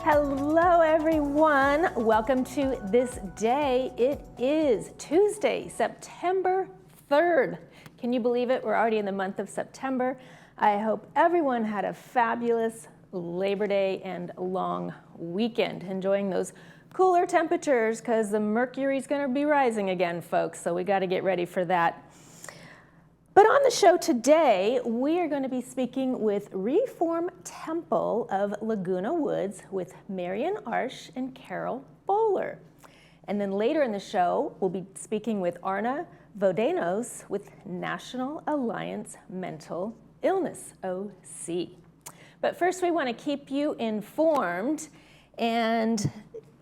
Hello everyone, welcome to This Day. It is Tuesday, September 3rd. Can you believe it? We're already in the month of September. I hope everyone had a fabulous Labor Day and long weekend, enjoying those cooler temperatures because the mercury's going to be rising again, folks, so we got to get ready for that. But on the show today, we are going to be speaking with Reform Temple of Laguna Woods with Marian Arsh and Carol Bowler. And then later in the show, we'll be speaking with Arna Vodanos with National Alliance Mental Illness, OC. But first, we want to keep you informed, and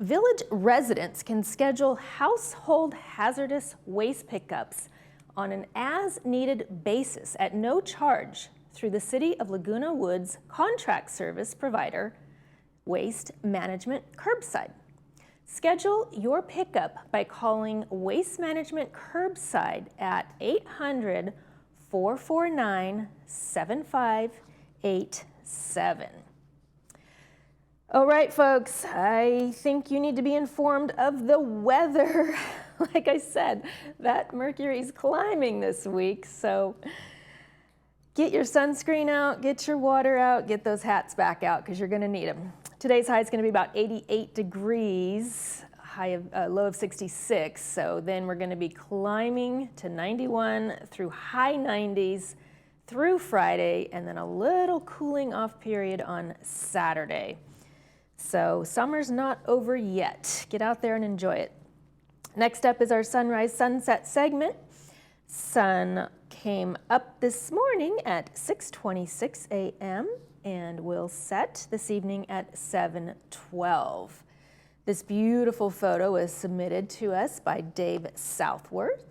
village residents can schedule household hazardous waste pickups on an as-needed basis at no charge through the City of Laguna Woods contract service provider, Waste Management Curbside. Schedule your pickup by calling Waste Management Curbside at 800-449-7587. All right, folks, I think you need to be informed of the weather. Like I said, that mercury's climbing this week, so get your sunscreen out, get your water out, get those hats back out because you're going to need them. Today's high is going to be about 88 degrees, low of 66, so then we're going to be climbing to 91 through high 90s through Friday, and then a little cooling off period on Saturday. So summer's not over yet. Get out there and enjoy it. Next up is our sunrise sunset segment. Sun came up this morning at 6:26 a.m. and will set this evening at 7:12. This beautiful photo was submitted to us by Dave Southworth,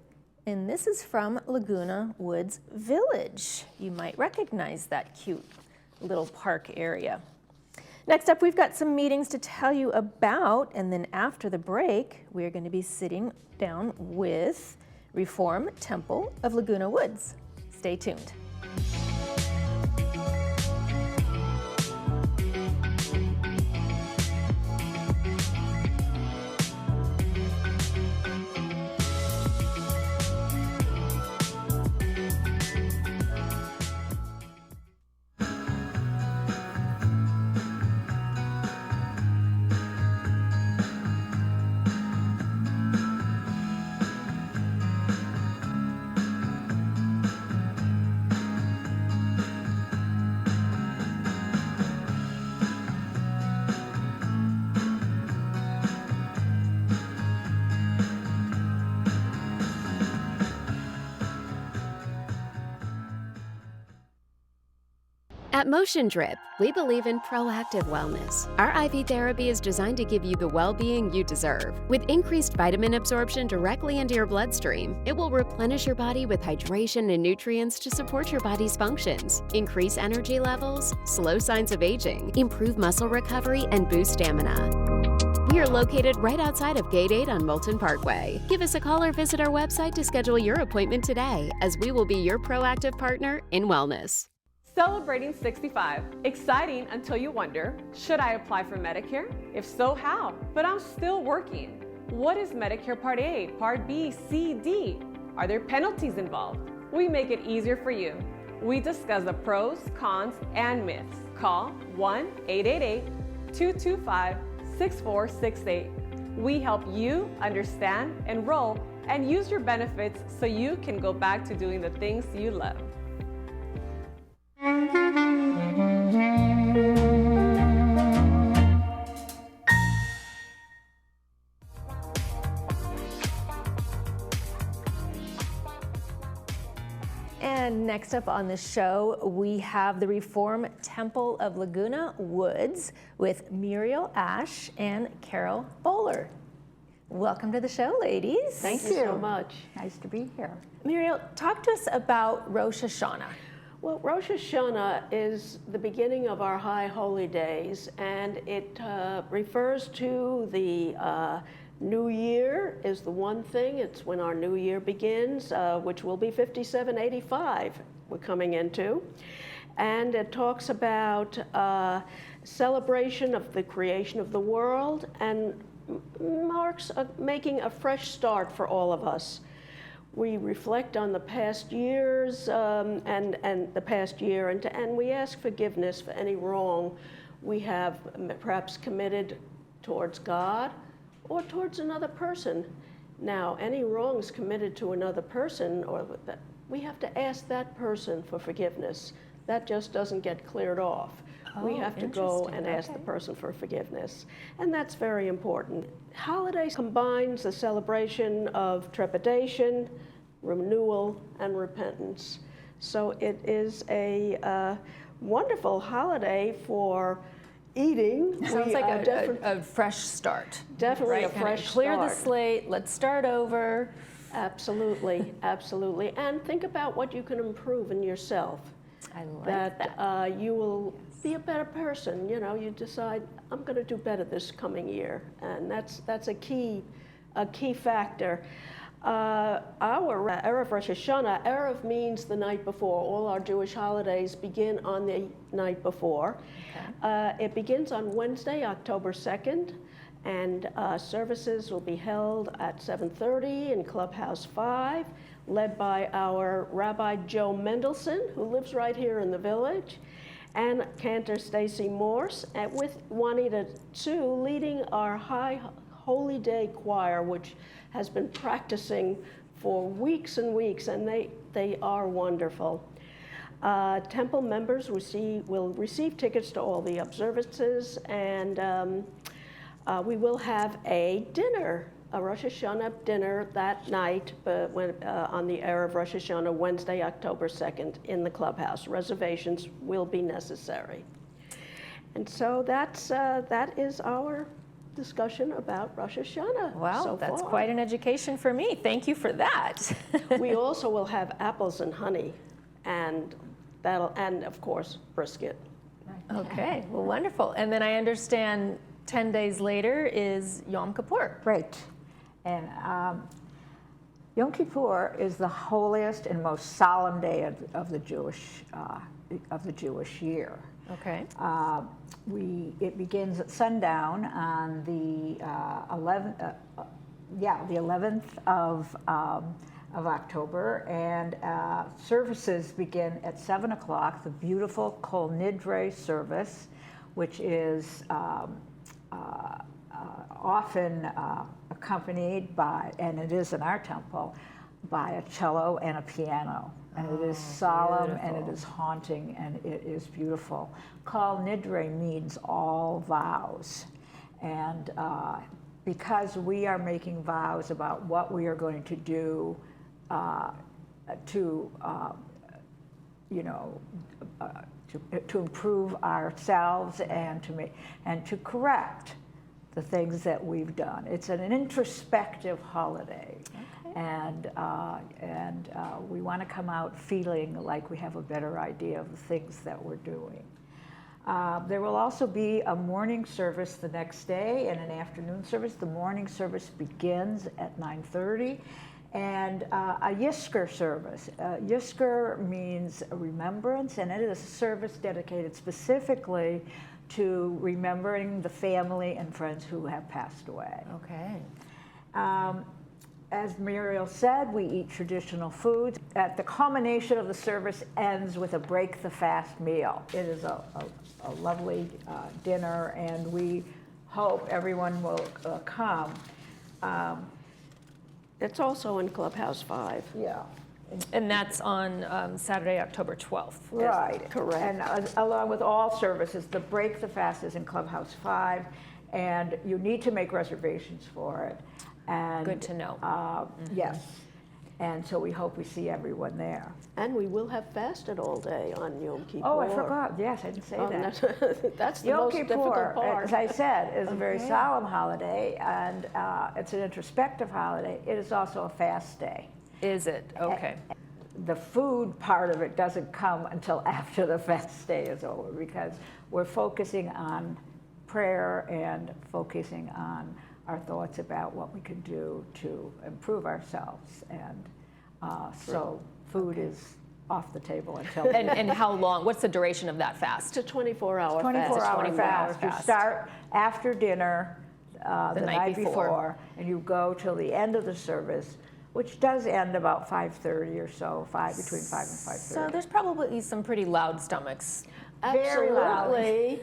and this is from Laguna Woods Village. You might recognize that cute little park area. Next up, we've got some meetings to tell you about, and then after the break, we're going to be sitting down with Reform Temple of Laguna Woods. Stay tuned. At Motion Drip, we believe in proactive wellness. Our IV therapy is designed to give you the well-being you deserve. With increased vitamin absorption directly into your bloodstream, it will replenish your body with hydration and nutrients to support your body's functions, increase energy levels, slow signs of aging, improve muscle recovery, and boost stamina. We are located right outside of Gate 8 on Moulton Parkway. Give us a call or visit our website to schedule your appointment today, as we will be your proactive partner in wellness. Celebrating 65. Exciting until you wonder, should I apply for Medicare? If so, how? But I'm still working. What is Medicare Part A, Part B, C, D? Are there penalties involved? We make it easier for you. We discuss the pros, cons, and myths. Call 1-888-225-6468. We help you understand, enroll, and use your benefits so you can go back to doing the things you love. And next up on the show, we have the Reform Temple of Laguna Woods with Muriel Ash and Carol Bowler. Welcome to the show, ladies. Thank you so much. Nice to be here. Muriel, talk to us about Rosh Hashanah. Well, Rosh Hashanah is the beginning of our high holy days, and it refers to the New Year is the one thing. It's when our new year begins, which will be 5785 we're coming into. And it talks about celebration of the creation of the world and marks making a fresh start for all of us. We reflect on the past years and the past year, and we ask forgiveness for any wrong we have perhaps committed towards God or towards another person. Now, any wrongs committed to another person, we have to ask that person for forgiveness. That just doesn't get cleared off. We have to go and ask the person for forgiveness. And that's very important. Holidays combines the celebration of trepidation, renewal, and repentance. So it is a wonderful holiday for eating. Sounds like a fresh start. Definitely a fresh start. Clear the slate, let's start over. Absolutely, absolutely. And think about what you can improve in yourself. I like that. You will be a better person. You know, you decide, I'm going to do better this coming year. And that's a key factor. Our Erev Rosh Hashanah, Erev means the night before. All our Jewish holidays begin on the night before. Okay. It begins on Wednesday, October 2nd, and services will be held at 7:30 in Clubhouse 5, led by our Rabbi Joe Mendelson, who lives right here in the village, and Cantor Stacy Morse, with Juanita Tzu leading our High Holy Day choir, which has been practicing for weeks and weeks, and they are wonderful. Temple members will receive tickets to all the observances, and we will have a dinner, a Rosh Hashanah dinner that night, on the Erev Rosh Hashanah, Wednesday, October 2nd, in the clubhouse. Reservations will be necessary. And so that is our discussion about Rosh Hashanah. Wow, so that's far. quite an education for me. Thank you for that. We also will have apples and honey, and of course brisket. Okay, well, wonderful. And then I understand 10 days later is Yom Kippur. Right. And Yom Kippur is the holiest and most solemn day of the Jewish year. Okay. It begins at sundown on the 11th of October, and services begin at 7 o'clock. The beautiful Kol Nidre service, which is often accompanied by, and it is in our temple, by a cello and a piano. And it is solemn, beautiful. And it is haunting, and it is beautiful. Kol Nidre means all vows. And because we are making vows about what we are going to do to improve ourselves and to correct the things that we've done. It's an introspective holiday. And we want to come out feeling like we have a better idea of the things that we're doing. There will also be a morning service the next day and an afternoon service. The morning service begins at 9:30, and a Yizkor service. Yizkor means a remembrance, and it is a service dedicated specifically to remembering the family and friends who have passed away. Okay. As Muriel said, we eat traditional foods. The culmination of the service ends with a break the fast meal. It is a lovely dinner, and we hope everyone will come. It's also in Clubhouse 5. Yeah. And that's on Saturday, October 12th. Right. Correct. And along with all services, the break the fast is in Clubhouse 5, and you need to make reservations for it. And, good to know. Yes. And so we hope we see everyone there. And we will have fasted all day on Yom Kippur. Oh, I forgot. Yes, I didn't say that. That's the Yom most Kippur, difficult part. as I said, is a very solemn holiday, and it's an introspective holiday. It is also a fast day. Is it? Okay. The food part of it doesn't come until after the fast day is over, because we're focusing on prayer and focusing on our thoughts about what we can do to improve ourselves. And so food is off the table until And how long? What's the duration of that fast? It's a 24-hour 24-hour 24-hour fast. You fast. start after dinner the night before. before, and you go till the end of the service, which does end about 5:30 or so, between 5 and 5:30. So there's probably some pretty loud stomachs Very loud. Absolutely.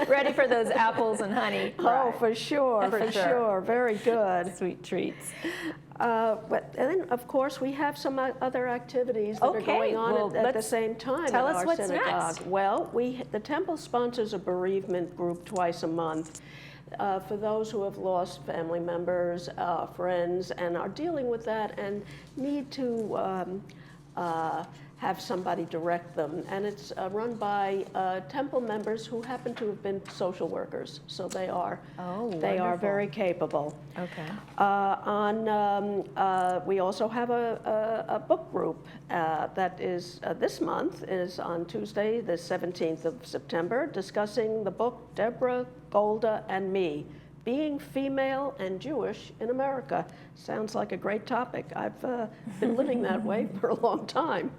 ready for those apples and honey. Oh, for sure, For for sure. sure. Very good. Sweet treats. But then, of course, we have some other activities that are Okay, going on well, at the let's same time tell at us our what's synagogue. next. Well, the temple sponsors a bereavement group twice a month for those who have lost family members, friends, and are dealing with that and need to have somebody direct them. And it's run by temple members who happen to have been social workers, so they are wonderful. very capable. Okay. We also have a book group that is this month is on Tuesday, the 17th of September, discussing the book Deborah, Golda, and Me, Being Female and Jewish in America. Sounds like a great topic. I've been living that way for a long time.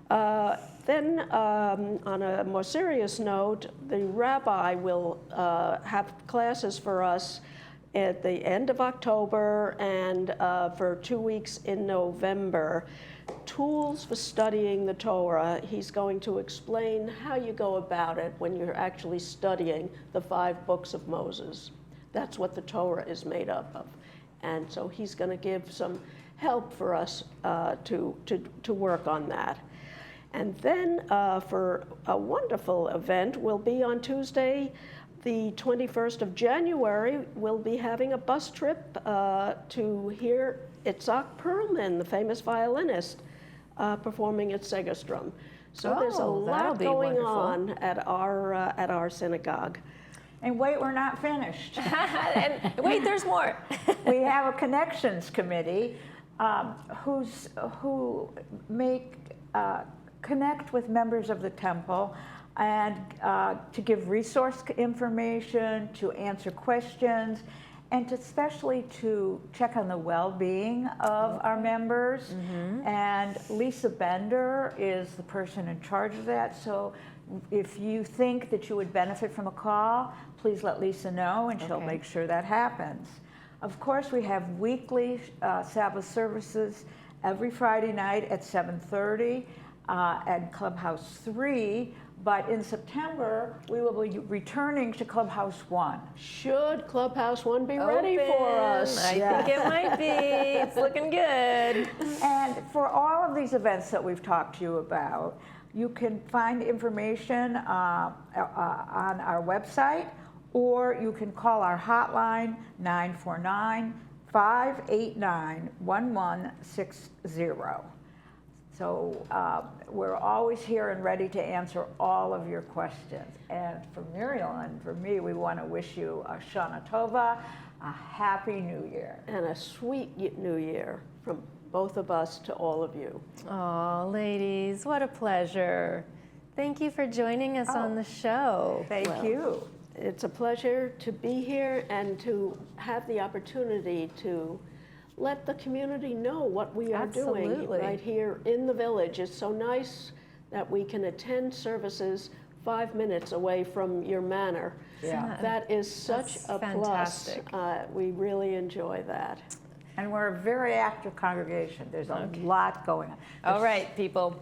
Then, on a more serious note, the rabbi will have classes for us at the end of October and for 2 weeks in November. Tools for studying the Torah. He's going to explain how you go about it when you're actually studying the 5 books of Moses. That's what the Torah is made up of. And so he's going to give some help for us to work on that. And then for a wonderful event, we'll be on Tuesday, the 21st of January, we'll be having a bus trip to hear Itzhak Perlman, the famous violinist, performing at Segerstrom. So there's a that'll lot be going wonderful. on at our synagogue. And wait, we're not finished. And wait, there's more. We have a connections committee who connect with members of the temple and to give resource information, to answer questions, and especially to check on the well-being of our members. And Lisa Bender is the person in charge of that. So if you think that you would benefit from a call, please let Lisa know, and she'll make sure that happens. Of course, we have weekly Sabbath services every Friday night at 7:30 at Clubhouse 3. But in September, we will be returning to Clubhouse 1. Should Clubhouse 1 be ready for us? I think it might be. It's looking good. And for all of these events that we've talked to you about, you can find information on our website, or you can call our hotline, 949-589-1160. So we're always here and ready to answer all of your questions. And for Muriel and for me, we want to wish you a Shana Tova, a Happy New Year. And a sweet New Year from both of us to all of you. Oh, ladies, what a pleasure. Thank you for joining us on the show. Thank you. It's a pleasure to be here and to have the opportunity to let the community know what we are doing Absolutely. right here in the village. It's so nice that we can attend services 5 minutes away from your manor. Yeah. That is such That's a fantastic. plus. We really enjoy that. And we're a very active congregation. There's a lot going on. All right, people,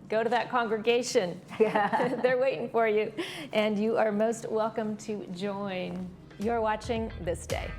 go to that congregation. They're waiting for you. And you are most welcome to join. You're watching This Day.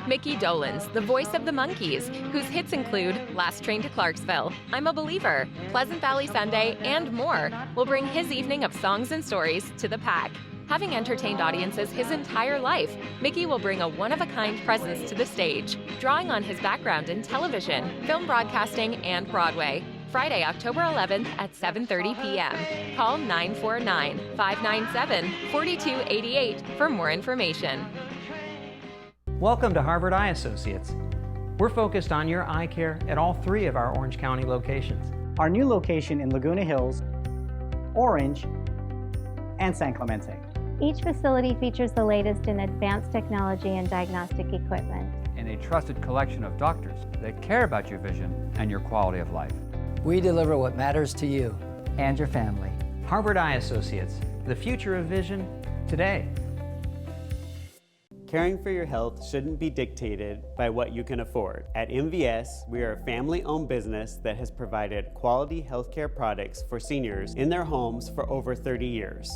Mickey Dolenz, the voice of the Monkees, whose hits include Last Train to Clarksville, I'm a Believer, Pleasant Valley Sunday, and more, will bring his evening of songs and stories to the pack. Having entertained audiences his entire life, Mickey will bring a one-of-a-kind presence to the stage, drawing on his background in television, film broadcasting, and Broadway. Friday, October 11th at 7:30 p.m. Call 949-597-4288 for more information. Welcome to Harvard Eye Associates. We're focused on your eye care at all 3 of our Orange County locations. Our new location in Laguna Hills, Orange, and San Clemente. Each facility features the latest in advanced technology and diagnostic equipment. And a trusted collection of doctors that care about your vision and your quality of life. We deliver what matters to you and your family. Harvard Eye Associates, the future of vision today. Caring for your health shouldn't be dictated by what you can afford. At MVS, we are a family-owned business that has provided quality healthcare products for seniors in their homes for over 30 years.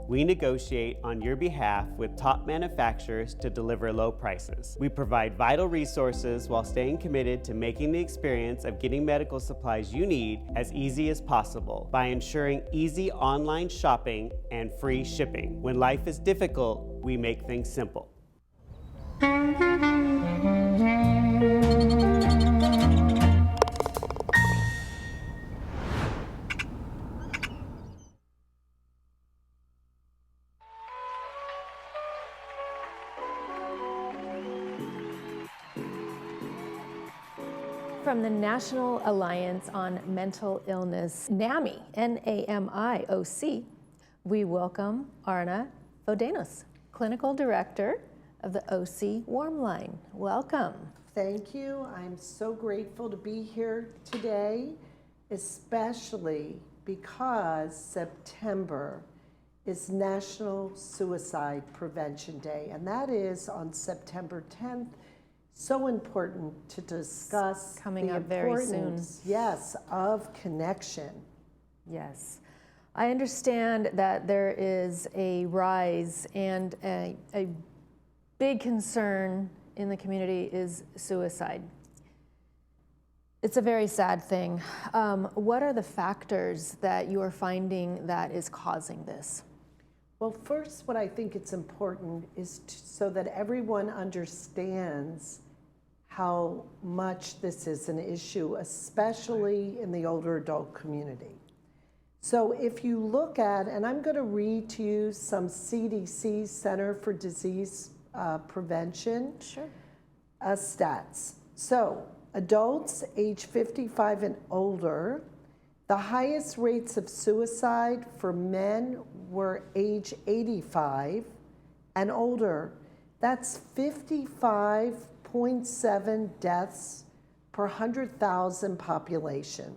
We negotiate on your behalf with top manufacturers to deliver low prices. We provide vital resources while staying committed to making the experience of getting medical supplies you need as easy as possible by ensuring easy online shopping and free shipping. When life is difficult, we make things simple. From the National Alliance on Mental Illness, NAMI, N-A-M-I-O-C, we welcome Arna Vodanos, Clinical Director of the OC Warm Line. Welcome. Thank you. I'm so grateful to be here today, especially because September is National Suicide Prevention Day, and that is on September 10th. So important to discuss coming up very soon. Yes, of connection. Yes. I understand that there is a rise and a big concern in the community is suicide. It's a very sad thing. What are the factors that you are finding that is causing this? Well, first, what I think it's important is so that everyone understands how much this is an issue, especially in the older adult community. So if you look at, and I'm going to read to you some CDC, Center for Disease Prevention stats. So adults age 55 and older, the highest rates of suicide for men were age 85 and older. That's 55.7 deaths per 100,000 population.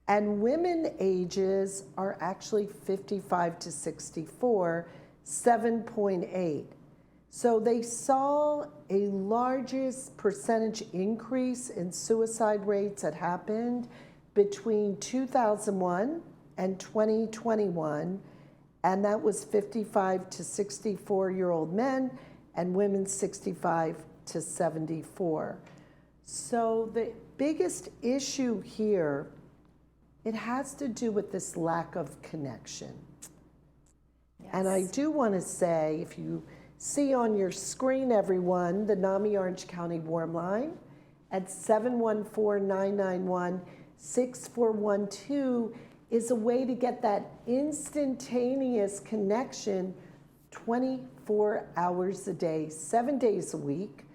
And women ages are actually 55 to 64, 7.8. So they saw a largest percentage increase in suicide rates that happened between 2001 and 2021, and that was 55 to 64-year-old men and women 65 to 74. So the biggest issue here, it has to do with this lack of connection. Yes. And I do want to say, if you see on your screen, everyone, the NAMI Orange County Warm Line at 714-991-6412 is a way to get that instantaneous connection 24 hours a day, 7 days a week.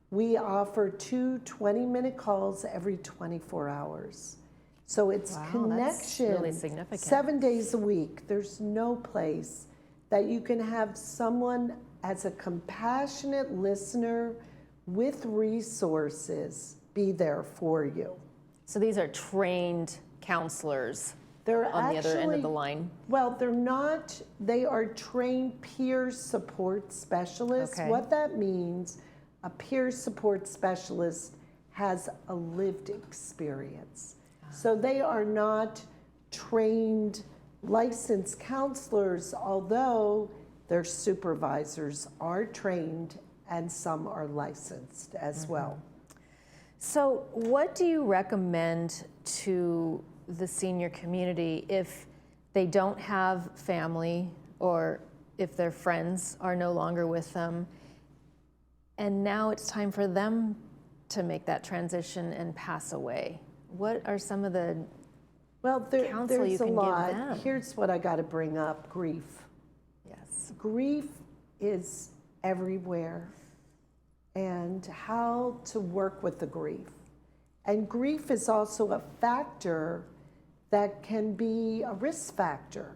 We offer 2 20-minute calls every 24 hours. So it's connection, that's really significant. 7 days a week. There's no place that you can have someone as a compassionate listener with resources be there for you. So these are trained counselors They're on the other end of the line? Well, they're not. They are trained peer support specialists. Okay. What that means, a peer support specialist has a lived experience. So they are not trained licensed counselors, although their supervisors are trained and some are licensed as well. So what do you recommend to the senior community if they don't have family or if their friends are no longer with them and now it's time for them to make that transition and pass away? What are some of the counsel you can give them? Here's what I got to bring up, grief. Yes. Grief is everywhere, and how to work with the grief. And grief is also a factor that can be a risk factor.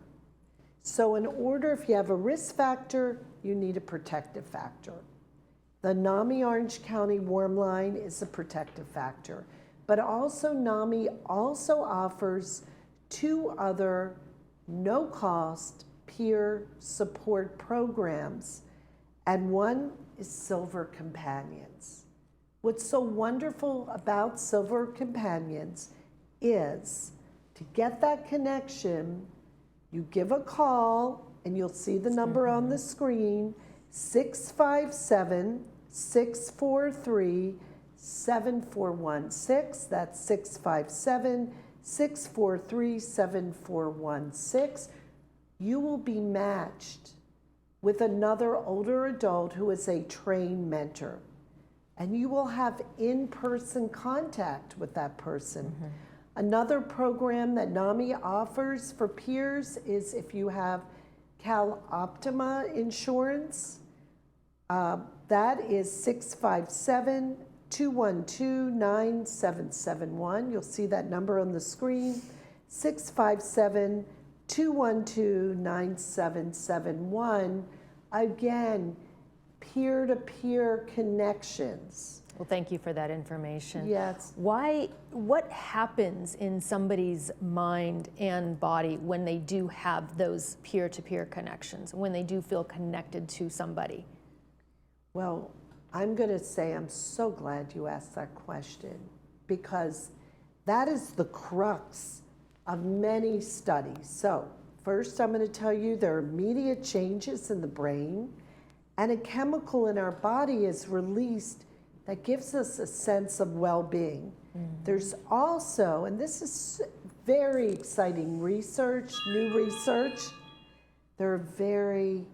So in order, if you have a risk factor, you need a protective factor. The NAMI Orange County Warm Line is a protective factor, but also NAMI also offers 2 other no-cost peer support programs, and one is Silver Companions. What's so wonderful about Silver Companions is to get that connection, you give a call, and you'll see the number on the screen, 657-643-7416. That's 657-643-7416. You will be matched with another older adult who is a trained mentor, and you will have in-person contact with that person. Another program that NAMI offers for peers is if you have Cal Optima insurance, that is 657-212-9771. You'll see that number on the screen, 657-212-9771. Again, peer-to-peer connections. Well, thank you for that information. Yes. What happens in somebody's mind and body when they do have those peer-to-peer connections, when they do feel connected to somebody? Well, I'm going to say I'm so glad you asked that question, because that is the crux of many studies. So first, I'm going to tell you there are immediate changes in the brain, and a chemical in our body is released that gives us a sense of well-being. There's also, and this is very exciting research, new research, there are very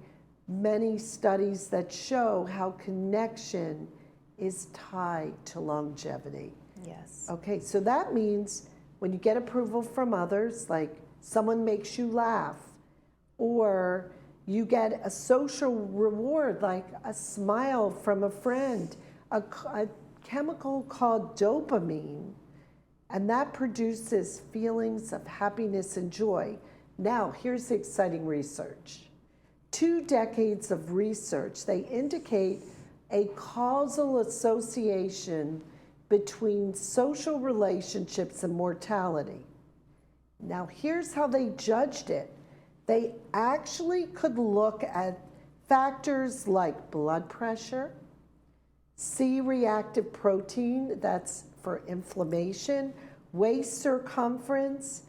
many studies that show how connection is tied to longevity. Yes. Okay, so that means when you get approval from others, like someone makes you laugh, or you get a social reward like a smile from a friend, a chemical called dopamine, and that produces feelings of happiness and joy. Now, here's the exciting research. 2 decades of research, they indicate a causal association between social relationships and mortality. Now, here's how they judged it. They actually could look at factors like blood pressure, C-reactive protein, that's for inflammation, waist circumference,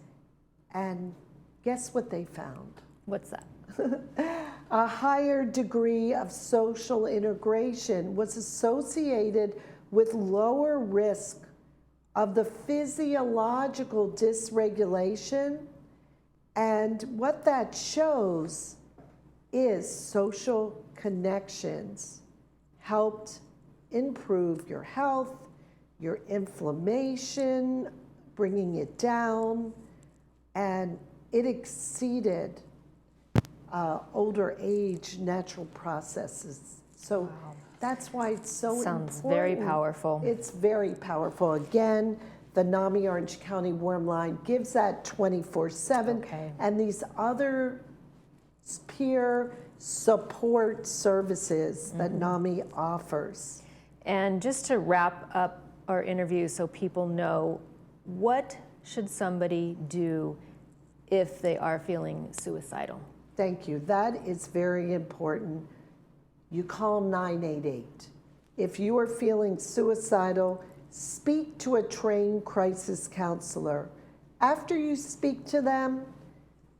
and guess what they found? What's that? A higher degree of social integration was associated with lower risk of the physiological dysregulation. And what that shows is social connections helped improve your health, your inflammation, bringing it down, and it exceeded older age natural processes. So that's why it's so important. Sounds very powerful. It's very powerful. Again, the NAMI Orange County Warm Line gives that 24/7. Okay. And these other peer support services that NAMI offers. And just to wrap up our interview so people know, what should somebody do if they are feeling suicidal? Thank you. That is very important. You call 988. If you are feeling suicidal, speak to a trained crisis counselor. After you speak to them,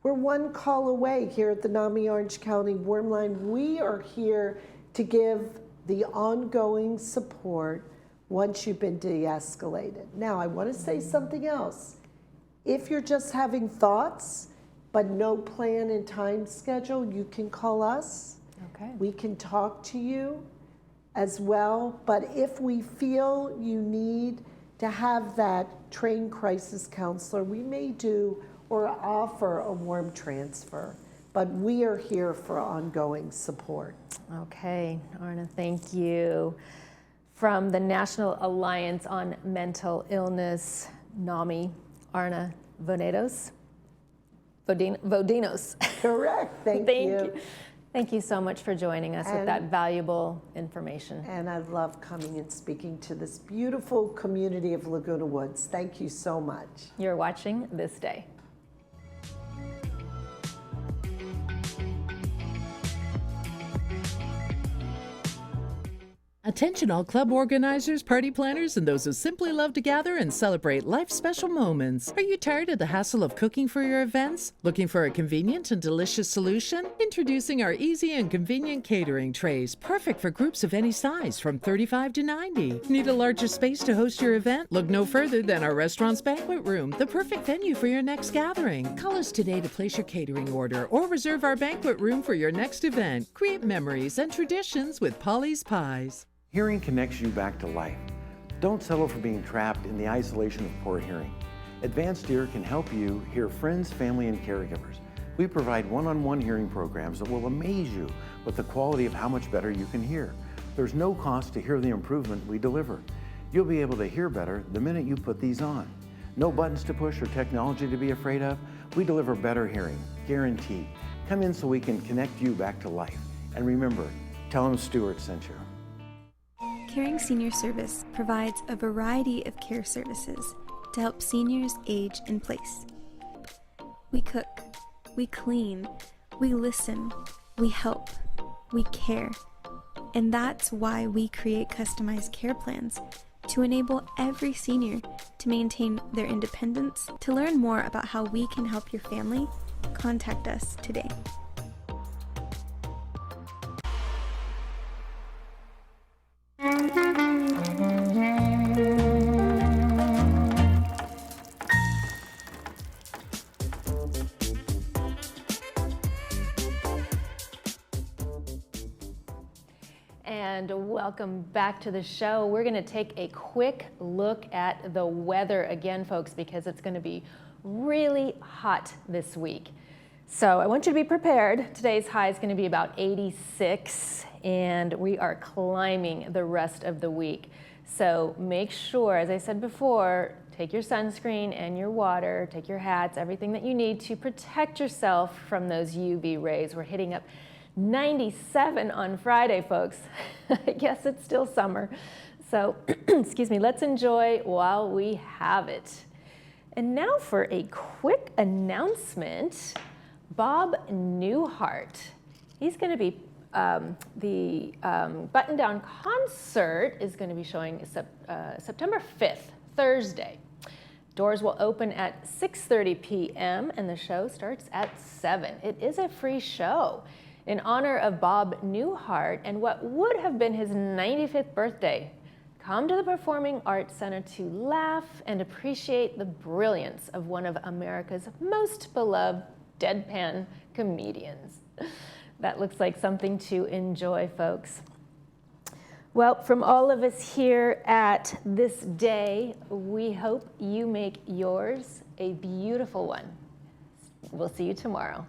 we're 1 call away here at the NAMI Orange County Warm Line. We are here to give the ongoing support once you've been de-escalated. Now, I want to say something else. If you're just having thoughts, but no plan and time schedule, you can call us. Okay. We can talk to you as well. But if we feel you need to have that trained crisis counselor, we may do or offer a warm transfer. But we are here for ongoing support. Okay, Arna, thank you. From the National Alliance on Mental Illness, NAMI, Arna Venedos. Vodinos. Correct. Thank you. Thank you so much for joining us with that valuable information. And I love coming and speaking to this beautiful community of Laguna Woods. Thank you so much. You're watching This Day. Attention all club organizers, party planners, and those who simply love to gather and celebrate life's special moments. Are you tired of the hassle of cooking for your events? Looking for a convenient and delicious solution? Introducing our easy and convenient catering trays, perfect for groups of any size from 35 to 90. Need a larger space to host your event? Look no further than our restaurant's banquet room, the perfect venue for your next gathering. Call us today to place your catering order or reserve our banquet room for your next event. Create memories and traditions with Polly's Pies. Hearing connects you back to life. Don't settle for being trapped in the isolation of poor hearing. Advanced Ear can help you hear friends, family, and caregivers. We provide one-on-one hearing programs that will amaze you with the quality of how much better you can hear. There's no cost to hear the improvement we deliver. You'll be able to hear better the minute you put these on. No buttons to push or technology to be afraid of. We deliver better hearing, guaranteed. Come in so we can connect you back to life. And remember, tell them Stuart sent you. Caring Senior Service provides a variety of care services to help seniors age in place. We cook, we clean, we listen, we help, we care. And that's why we create customized care plans to enable every senior to maintain their independence. To learn more about how we can help your family, contact us today. And welcome back to the show. We're going to take a quick look at the weather again, folks, because it's going to be really hot this week. So I want you to be prepared. Today's high is going to be about 86, and we are climbing the rest of the week. So make sure, as I said before, take your sunscreen and your water, take your hats, everything that you need to protect yourself from those UV rays. We're hitting up 97 on Friday, folks. I guess it's still summer. So, excuse me, let's enjoy while we have it. And now for a quick announcement. Bob Newhart. He's going to be, the Button Down concert is going to be showing September 5th, Thursday. Doors will open at 6:30 p.m. and the show starts at 7. It is a free show in honor of Bob Newhart and what would have been his 95th birthday. Come to the Performing Arts Center to laugh and appreciate the brilliance of one of America's most beloved deadpan comedians. That looks like something to enjoy, folks. Well, from all of us here at This Day, we hope you make yours a beautiful one. We'll see you tomorrow.